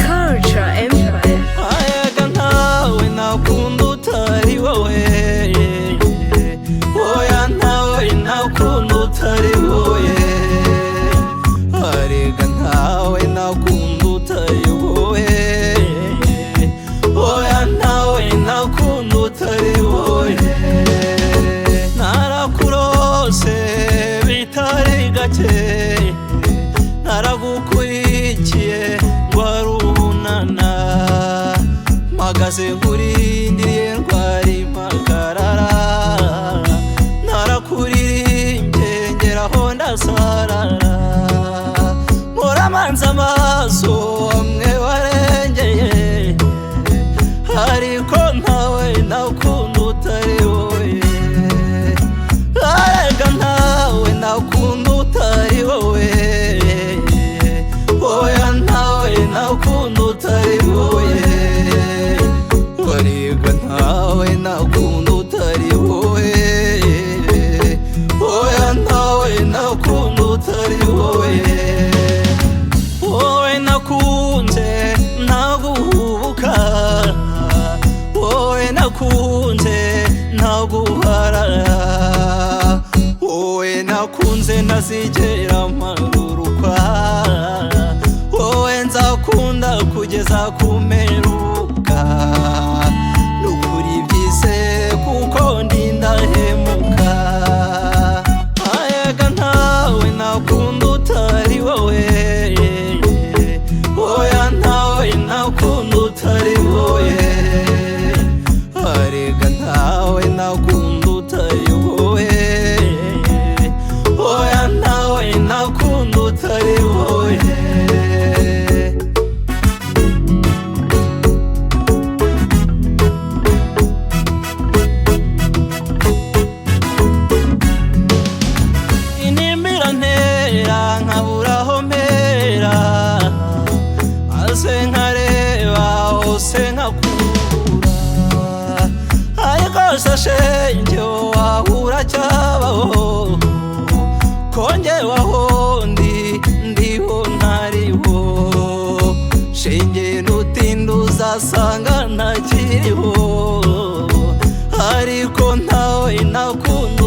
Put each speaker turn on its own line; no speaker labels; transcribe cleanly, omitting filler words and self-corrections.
Culture Empire.
ayaga ntawe nakunda utari wowe, oya ntawe nakunda utari wowe, arega ntawe nakunda utari wowe, oya ntawe nakunda utari wowe. Narakurose bitari gake, naragukurikiye ngwarunana, magaze nkurindiriye ndwari magarara, narakuririmbye ngeraho ndasarara, muramanza amaso amwe warengeye, ariko ntawe nakunda utari wowe, arega ntawe nakunda utari wowe, oya ntawe nakunda utari wowe, arega ntawe nakunda utari wowe, oya ntawe nakunda utari wowe. Wowe nakunze ntaguhubuka, wowe nakunze ntaguharara, wowe nakunze ntazigera mpaguruka, wowe nzakunda kugeza kumeruka, nukuri byise kuko ndi ndahemuka, ayaga ntawe nakunda utari wowe, oya ntawe nakunda utari wowe, arega ntawe nakunda utari wowe, oya ntawe nakunda utari wowe. Inimira ntera nkabura aho mpera, maze nkareba hose nkakura, ariko shenge wahura cyabaho, kongewaho ndiho ntariho, shenge nutinda uzasanga ntakiriho, ariko ntawe nakunda